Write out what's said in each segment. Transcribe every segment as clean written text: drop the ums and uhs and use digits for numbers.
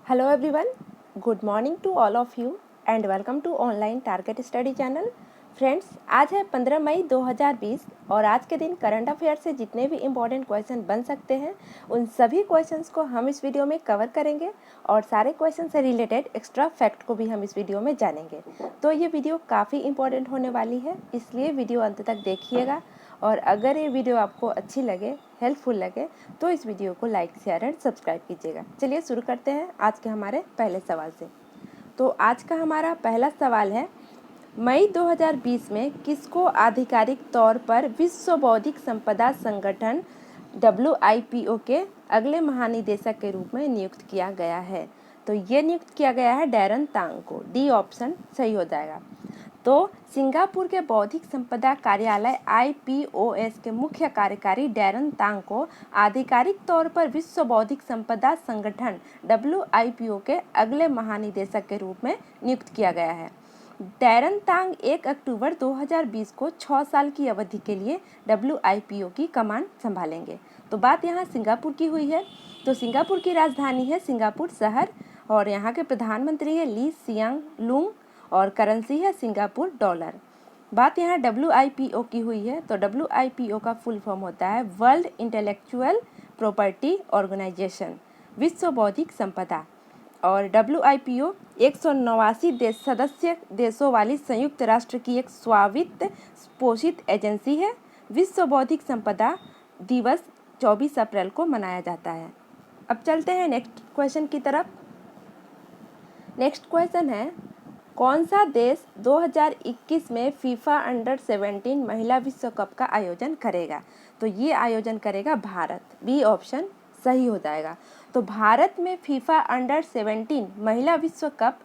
Hello everyone, good morning to all of you and welcome to online target study channel. Friends, आज है 15 मई 2020 और आज के दिन करंट अफेयर से जितने भी इम्पोर्टेंट क्वेश्चन बन सकते हैं उन सभी क्वेश्चंस को हम इस वीडियो में कवर करेंगे और सारे क्वेश्चन से रिलेटेड एक्स्ट्रा फैक्ट को भी हम इस वीडियो में जानेंगे। तो ये वीडियो काफ़ी इम्पोर्टेंट होने वाली है, इसलिए वीडियो अंत तक देखिएगा और अगर ये वीडियो आपको अच्छी लगे, हेल्पफुल लगे तो इस वीडियो को लाइक, शेयर एंड सब्सक्राइब कीजिएगा। चलिए शुरू करते हैं आज के हमारे पहले सवाल से। तो आज का हमारा पहला सवाल है, मई 2020 में किसको आधिकारिक तौर पर विश्व बौद्धिक संपदा संगठन WIPO के अगले महानिदेशक के रूप में नियुक्त किया गया है? तो ये नियुक्त किया गया है डैरन तांग को। डी ऑप्शन सही हो जाएगा। तो सिंगापुर के बौद्धिक संपदा कार्यालय IPOS के मुख्य कार्यकारी डैरन तांग को आधिकारिक तौर पर विश्व बौद्धिक संपदा संगठन WIPO के अगले महानिदेशक के रूप में नियुक्त किया गया है। डैरन तांग 1 अक्टूबर 2020 को 6 साल की अवधि के लिए WIPO की कमान संभालेंगे। तो बात यहाँ सिंगापुर की हुई है। तो सिंगापुर की राजधानी है सिंगापुर शहर और यहाँ के प्रधानमंत्री है ली सियांग लुंग और करेंसी है सिंगापुर डॉलर। बात यहाँ WIPO की हुई है। तो WIPO का फुल फॉर्म होता है वर्ल्ड इंटेलेक्चुअल प्रॉपर्टी ऑर्गेनाइजेशन, विश्व बौद्धिक संपदा। और WIPO 189 सदस्य देशों वाली संयुक्त राष्ट्र की एक स्वायत्त पोषित एजेंसी है। विश्व बौद्धिक संपदा दिवस 24 अप्रैल को मनाया जाता है। अब चलते हैं नेक्स्ट क्वेश्चन की तरफ। नेक्स्ट क्वेश्चन है, कौन सा देश 2021 में फीफा अंडर 17 महिला विश्व कप का आयोजन करेगा? तो ये आयोजन करेगा भारत। बी ऑप्शन सही हो जाएगा। तो भारत में फीफा अंडर 17 महिला विश्व कप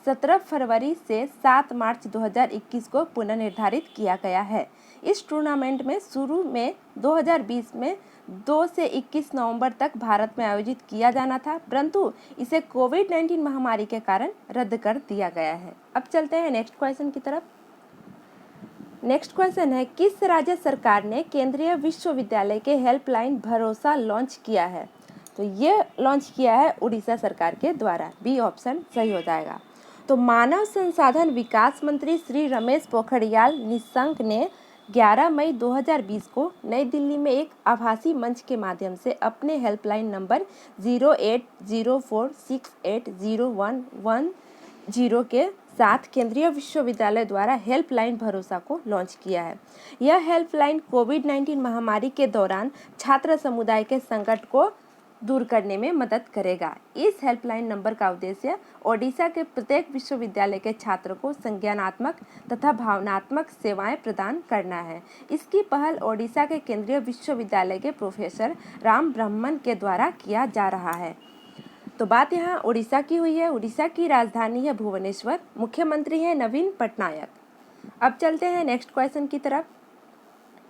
17 फरवरी से 7 मार्च 2021 को पुनर्निर्धारित किया गया है। इस टूर्नामेंट में शुरू में 2020 में 2 से 21 नवंबर तक भारत में आयोजित किया जाना था, परंतु इसे कोविड-19 महामारी के कारण रद्द कर दिया गया है। अब चलते हैं नेक्स्ट क्वेश्चन की तरफ। नेक्स्ट क्वेश्चन है, किस राज्य सरकार ने केंद्रीय विश्वविद्यालय के हेल्पलाइन भरोसा लॉन्च किया है? तो ये लॉन्च किया है उड़ीसा सरकार के द्वारा। बी ऑप्शन सही हो जाएगा। तो मानव संसाधन विकास मंत्री श्री रमेश पोखरियाल निशंक ने 11 मई 2020 को नई दिल्ली में एक आभासी मंच के माध्यम से अपने हेल्पलाइन नंबर 0804680110 के साथ केंद्रीय विश्वविद्यालय द्वारा हेल्पलाइन भरोसा को लॉन्च किया है। यह हेल्पलाइन कोविड-19 महामारी के दौरान छात्र समुदाय के संकट को दूर करने में मदद करेगा। इस हेल्पलाइन नंबर का उद्देश्य ओडिशा के प्रत्येक विश्वविद्यालय के छात्र को संज्ञानात्मक तथा भावनात्मक सेवाएं प्रदान करना है। इसकी पहल ओडिशा के केंद्रीय विश्वविद्यालय के प्रोफेसर राम ब्रह्मन के द्वारा किया जा रहा है। तो बात यहाँ उड़ीसा की हुई है। उड़ीसा की राजधानी है भुवनेश्वर, मुख्यमंत्री है नवीन पटनायक। अब चलते हैं नेक्स्ट क्वेश्चन की तरफ।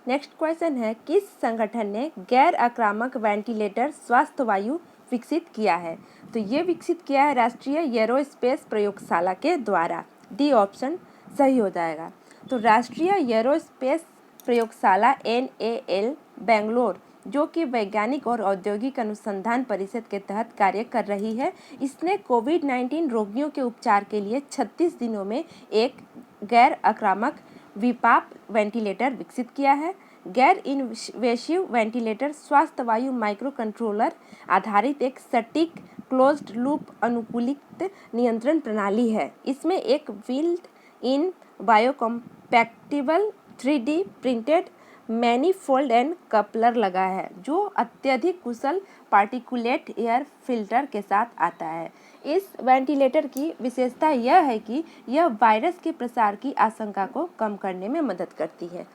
नेक्स्ट क्वेश्चन है, किस संगठन ने गैर आक्रामक वेंटिलेटर स्वास्थ्य वायु विकसित किया है? तो ये विकसित किया है राष्ट्रीय एरोस्पेस प्रयोगशाला के द्वारा। डी ऑप्शन सही हो जाएगा। तो राष्ट्रीय एरोस्पेस प्रयोगशाला NAL बेंगलोर, जो कि वैज्ञानिक और औद्योगिक अनुसंधान परिषद के तहत कार्य कर रही है, इसने कोविड-19 रोगियों के उपचार के लिए 36 दिनों में एक गैर आक्रामक विपाप वेंटिलेटर विकसित किया है। गैर इनवेसिव वेंटिलेटर स्वास्थ्य वायु माइक्रो कंट्रोलर आधारित एक सटीक क्लोज्ड लूप अनुकूलित नियंत्रण प्रणाली है। इसमें एक built in biocompatible 3D printed manifold and coupler लगा है, जो अत्यधिक कुशल पार्टिकुलेट एयर फिल्टर के साथ आता है। इस वेंटिलेटर की विशेषता यह है कि यह वायरस के प्रसार की आशंका को कम करने में मदद करती है।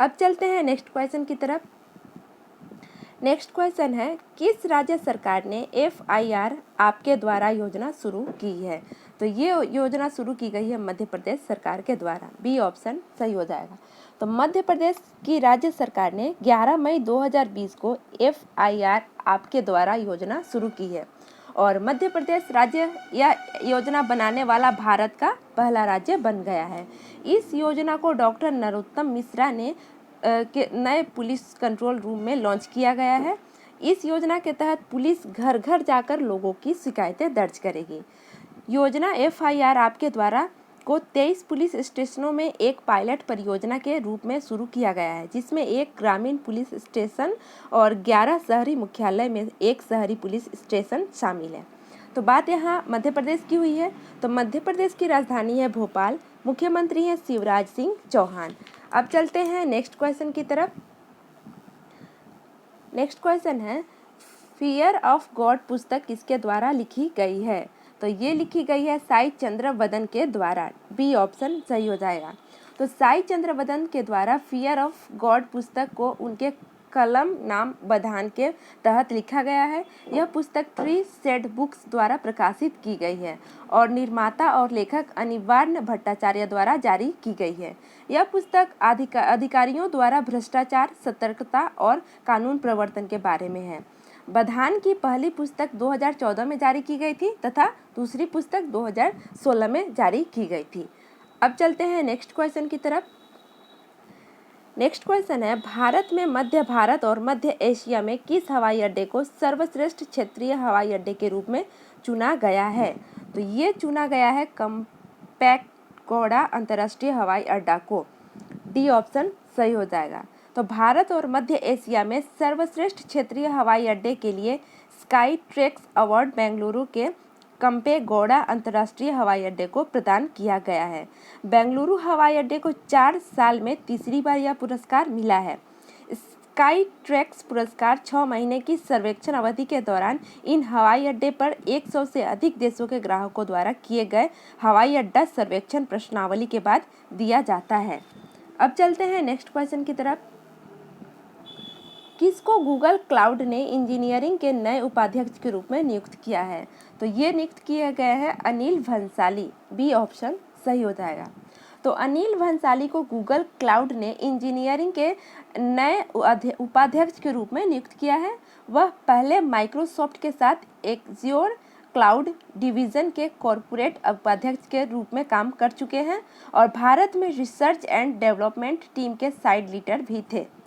अब चलते हैं नेक्स्ट क्वेश्चन की तरफ। नेक्स्ट क्वेश्चन है, किस राज्य सरकार ने FIR आपके द्वारा योजना शुरू की है? तो ये योजना शुरू की गई है मध्य प्रदेश सरकार के द्वारा। बी ऑप्शन सही हो जाएगा। तो मध्य प्रदेश की राज्य सरकार ने 11 मई 2020 को FIR आपके द्वारा योजना शुरू की है और मध्य प्रदेश राज्य यह योजना बनाने वाला भारत का पहला राज्य बन गया है। इस योजना को डॉक्टर नरोत्तम मिश्रा ने के नए पुलिस कंट्रोल रूम में लॉन्च किया गया है। इस योजना के तहत पुलिस घर घर जाकर लोगों की शिकायतें दर्ज करेगी। योजना FIR आपके द्वारा को 23 पुलिस स्टेशनों में एक पायलट परियोजना के रूप में शुरू किया गया है, जिसमें एक ग्रामीण पुलिस स्टेशन और 11 शहरी मुख्यालय में एक शहरी पुलिस स्टेशन शामिल है। तो बात यहाँ मध्य प्रदेश की हुई है। तो मध्य प्रदेश की राजधानी है भोपाल, मुख्यमंत्री हैं शिवराज सिंह चौहान। अब चलते हैं नेक्स्ट क्वेश्चन की तरफ। नेक्स्ट क्वेश्चन है, फियर ऑफ गॉड पुस्तक किसके द्वारा लिखी गई है? तो ये लिखी गई है साई चंद्रवदन के द्वारा। बी ऑप्शन सही हो जाएगा। तो साई चंद्रवदन के द्वारा फियर ऑफ गॉड पुस्तक को उनके कलम नाम बधान के तहत लिखा गया है। यह पुस्तक 3 सेड बुक्स द्वारा प्रकाशित की गई है और निर्माता और लेखक अनिवार्य भट्टाचार्य द्वारा जारी की गई है। यह पुस्तक अधिकारियों द्वारा भ्रष्टाचार, सतर्कता और कानून प्रवर्तन के बारे में है। बधान की पहली पुस्तक 2014 में जारी की गई थी तथा दूसरी पुस्तक 2016 में जारी की गई थी। अब चलते हैं नेक्स्ट क्वेश्चन की तरफ। नेक्स्ट क्वेश्चन है, भारत में मध्य भारत और मध्य एशिया में किस हवाई अड्डे को सर्वश्रेष्ठ क्षेत्रीय हवाई अड्डे के रूप में चुना गया है? तो ये चुना गया है कैंपेगौड़ा अंतर्राष्ट्रीय हवाई अड्डा को। डी ऑप्शन सही हो जाएगा। तो भारत और मध्य एशिया में सर्वश्रेष्ठ क्षेत्रीय हवाई अड्डे के लिए स्काई ट्रैक्स अवार्ड बेंगलुरु के कैंपेगौड़ा अंतर्राष्ट्रीय हवाई अड्डे को प्रदान किया गया है। बेंगलुरु हवाई अड्डे को 4 साल में तीसरी बार यह पुरस्कार मिला है। स्काई ट्रैक्स पुरस्कार 6 महीने की सर्वेक्षण अवधि के दौरान इन हवाई अड्डे पर 100 से अधिक देशों के ग्राहकों द्वारा किए गए हवाई अड्डा सर्वेक्षण प्रश्नावली के बाद दिया जाता है। अब चलते हैं नेक्स्ट क्वेश्चन की तरफ। किसको गूगल क्लाउड ने इंजीनियरिंग के नए उपाध्यक्ष के रूप में नियुक्त किया है? तो ये नियुक्त किए गए हैं अनिल भंसाली। बी ऑप्शन सही हो जाएगा। तो अनिल भंसाली को गूगल क्लाउड ने इंजीनियरिंग के नए उपाध्यक्ष के रूप में नियुक्त किया है। वह पहले माइक्रोसॉफ्ट के साथ एज़्योर क्लाउड डिवीज़न के कॉरपोरेट उपाध्यक्ष के रूप में काम कर चुके हैं और भारत में रिसर्च एंड डेवलपमेंट टीम के साइड लीडर भी थे।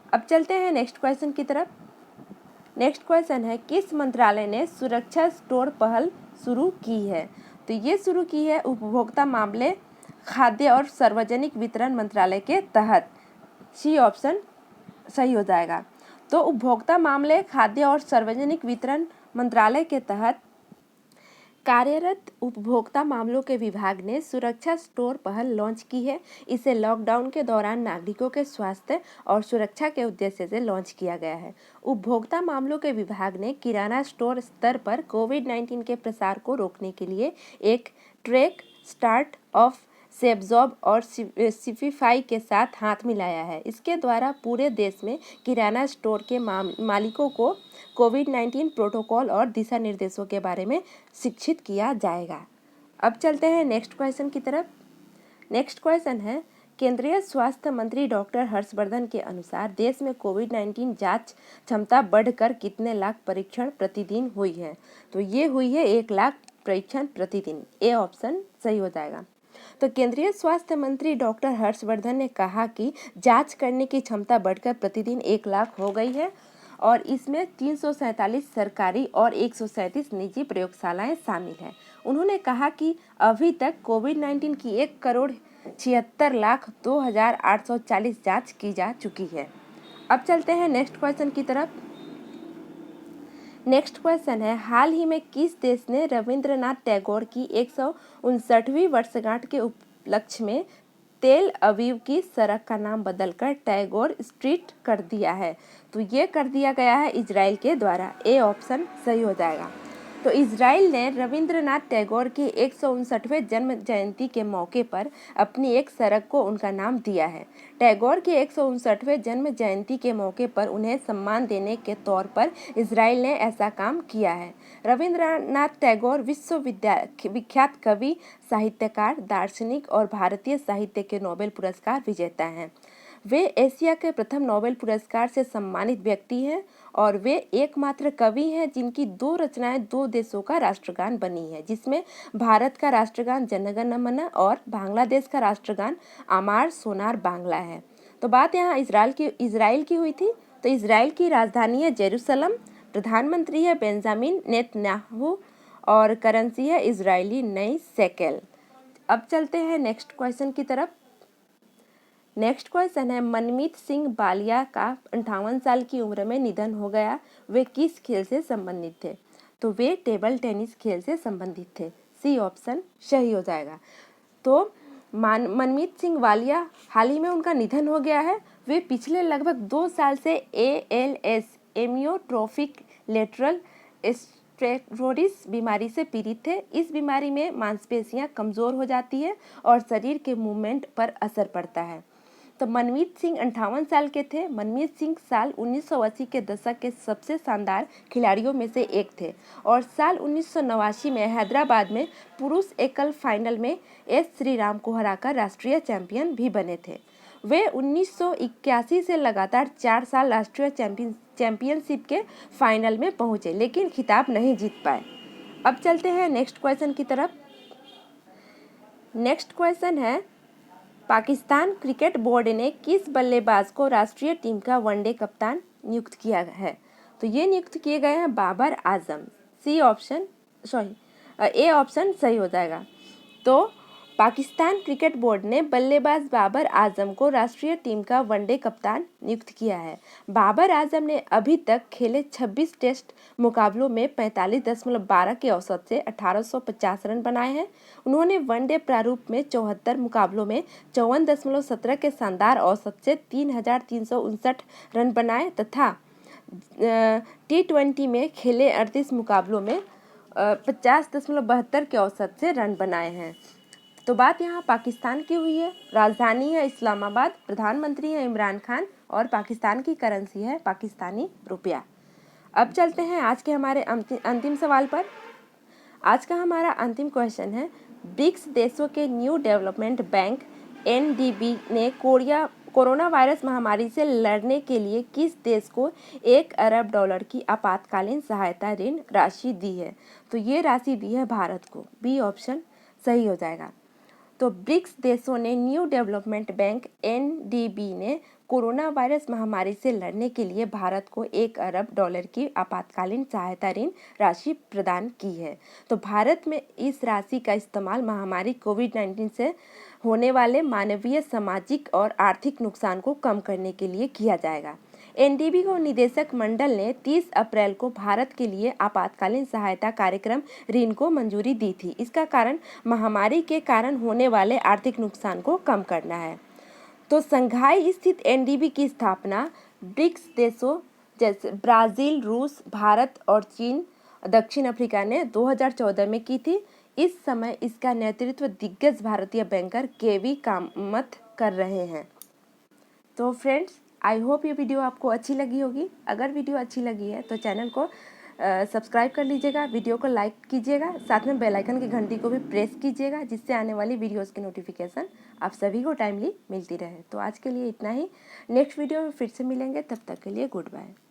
अब चलते हैं नेक्स्ट क्वेश्चन की तरफ। नेक्स्ट क्वेश्चन है, किस मंत्रालय ने सुरक्षा स्टोर पहल शुरू की है? तो ये शुरू की है उपभोक्ता मामले, खाद्य और सार्वजनिक वितरण मंत्रालय के तहत। सी ऑप्शन सही हो जाएगा। तो उपभोक्ता मामले, खाद्य और सार्वजनिक वितरण मंत्रालय के तहत कार्यरत उपभोक्ता मामलों के विभाग ने सुरक्षा स्टोर पहल लॉन्च की है। इसे लॉकडाउन के दौरान नागरिकों के स्वास्थ्य और सुरक्षा के उद्देश्य से लॉन्च किया गया है। उपभोक्ता मामलों के विभाग ने किराना स्टोर स्तर पर कोविड-19 के प्रसार को रोकने के लिए एक ट्रैक स्टार्ट ऑफ सेबजॉब और सिफिफाई के साथ हाथ मिलाया है। इसके द्वारा पूरे देश में किराना स्टोर के मालिकों को कोविड-19 प्रोटोकॉल और दिशा निर्देशों के बारे में शिक्षित किया जाएगा। अब चलते हैं नेक्स्ट क्वेश्चन की तरफ। नेक्स्ट क्वेश्चन है, केंद्रीय स्वास्थ्य मंत्री डॉक्टर हर्षवर्धन के अनुसार देश में कोविड-19 जांच क्षमता बढ़कर कितने लाख परीक्षण प्रतिदिन हुई है? तो ये हुई है 1 लाख परीक्षण प्रतिदिन। ए ऑप्शन सही हो जाएगा। तो केंद्रीय स्वास्थ्य मंत्री डॉक्टर हर्षवर्धन ने कहा कि जांच करने की क्षमता बढ़कर प्रतिदिन 1 लाख हो गई है और इसमें 347 सरकारी और 137 निजी प्रयोगशालाएं शामिल हैं। उन्होंने कहा कि अभी तक कोविड-19 की 1,76,02,840 जांच की जा चुकी है। अब चलते हैं नेक्स्ट क्वेश्चन की तरफ। नेक्स्ट क्वेश्चन है, हाल ही में किस देश ने रविंद्रनाथ टैगोर की 159वीं वर्षगांठ के उपलक्ष्य में तेल अवीव की सड़क का नाम बदलकर टैगोर स्ट्रीट कर दिया है? तो ये कर दिया गया है इजराइल के द्वारा। ए ऑप्शन सही हो जाएगा। तो इजराइल ने रविंद्रनाथ टैगोर की 159वें जन्म जयंती के मौके पर अपनी एक सड़क को उनका नाम दिया है। टैगोर के 159वें जन्म जयंती के मौके पर उन्हें सम्मान देने के तौर पर इजराइल ने ऐसा काम किया है। रविंद्रनाथ टैगोर विख्यात कवि, साहित्यकार, दार्शनिक और भारतीय साहित्य के नोबेल पुरस्कार विजेता हैं। वे एशिया के प्रथम नोबेल पुरस्कार से सम्मानित व्यक्ति हैं और वे एकमात्र कवि हैं जिनकी 2 रचनाएं 2 देशों का राष्ट्रगान बनी है, जिसमें भारत का राष्ट्रगान जन गण मन और बांग्लादेश का राष्ट्रगान अमार सोनार बांग्ला है। तो बात यहाँ इजराइल की हुई थी। तो इजराइल की राजधानी है जेरूसलम, प्रधानमंत्री है बेंजामिन नेतन्याहू और करेंसी है इजरायली नई शेकेल। अब चलते हैं नेक्स्ट क्वेश्चन की तरफ। नेक्स्ट क्वेश्चन है मनमीत सिंह बालिया का 58 साल की उम्र में निधन हो गया। वे किस खेल से संबंधित थे? तो वे टेबल टेनिस खेल से संबंधित थे। सी ऑप्शन सही हो जाएगा। तो मनमीत सिंह वालिया हाल ही में उनका निधन हो गया है। वे पिछले लगभग 2 साल से ALS एमियोट्रोफिक लेटरल स्क्लेरोसिस बीमारी से पीड़ित थे। इस बीमारी में मांसपेशियां कमज़ोर हो जाती है और शरीर के मूवमेंट पर असर पड़ता है। तो मनमीत सिंह 58 साल के थे। मनमीत सिंह साल 1980 के दशक के सबसे शानदार खिलाड़ियों में से एक थे और साल 1989 में हैदराबाद में पुरुष एकल फाइनल में S श्रीराम को हराकर राष्ट्रीय चैंपियन भी बने थे। वे 1981 से लगातार 4 साल राष्ट्रीय चैंपियनशिप के फाइनल में पहुंचे, लेकिन खिताब नहीं जीत पाए। अब चलते हैं नेक्स्ट क्वेश्चन की तरफ। नेक्स्ट क्वेश्चन है पाकिस्तान क्रिकेट बोर्ड ने किस बल्लेबाज को राष्ट्रीय टीम का वनडे कप्तान नियुक्त किया है? तो ये नियुक्त किए गए हैं बाबर आजम। ए ऑप्शन सही हो जाएगा। तो पाकिस्तान क्रिकेट बोर्ड ने बल्लेबाज बाबर आजम को राष्ट्रीय टीम का वनडे कप्तान नियुक्त किया है। बाबर आजम ने अभी तक खेले 26 टेस्ट मुकाबलों में 45.12 के औसत से 1850 रन बनाए हैं। उन्होंने वनडे प्रारूप में 74 मुकाबलों में 54.17 के शानदार औसत से 3359 रन बनाए तथा T20 में खेले 38 मुकाबलों में 50.72 के औसत से रन बनाए हैं। तो बात यहाँ पाकिस्तान की हुई है। राजधानी है इस्लामाबाद, प्रधानमंत्री है इमरान खान और पाकिस्तान की करेंसी है पाकिस्तानी रुपया। अब चलते हैं आज के हमारे अंतिम सवाल पर। आज का हमारा अंतिम क्वेश्चन है ब्रिक्स देशों के न्यू डेवलपमेंट बैंक NDB ने कोरोना वायरस महामारी से लड़ने के लिए किस देश को $1 अरब की आपातकालीन सहायता ऋण राशि दी है? तो ये राशि दी है भारत को। बी ऑप्शन सही हो जाएगा। तो ब्रिक्स देशों ने न्यू डेवलपमेंट बैंक NDB ने कोरोना वायरस महामारी से लड़ने के लिए भारत को $1 अरब की आपातकालीन सहायता ऋण राशि प्रदान की है। तो भारत में इस राशि का इस्तेमाल महामारी कोविड-19 से होने वाले मानवीय, सामाजिक और आर्थिक नुकसान को कम करने के लिए किया जाएगा। NDB को निदेशक मंडल ने 30 अप्रैल को भारत के लिए आपातकालीन सहायता कार्यक्रम ऋण को मंजूरी दी थी। इसका कारण महामारी के कारण होने वाले आर्थिक नुकसान को कम करना है। तो संघाई स्थित NDB की स्थापना ब्रिक्स देशों जैसे ब्राज़ील, रूस, भारत और चीन, दक्षिण अफ्रीका ने 2014 में की थी। इस समय इसका नेतृत्व दिग्गज भारतीय बैंकर KV कामत कर रहे हैं। तो फ्रेंड्स, आई होप ये वीडियो आपको अच्छी लगी होगी। अगर वीडियो अच्छी लगी है तो चैनल को सब्सक्राइब कर लीजिएगा, वीडियो को लाइक कीजिएगा, साथ में बेल आइकन की घंटी को भी प्रेस कीजिएगा, जिससे आने वाली वीडियोस की नोटिफिकेशन आप सभी को टाइमली मिलती रहे। तो आज के लिए इतना ही। नेक्स्ट वीडियो में फिर से मिलेंगे, तब तक के लिए गुड बाय।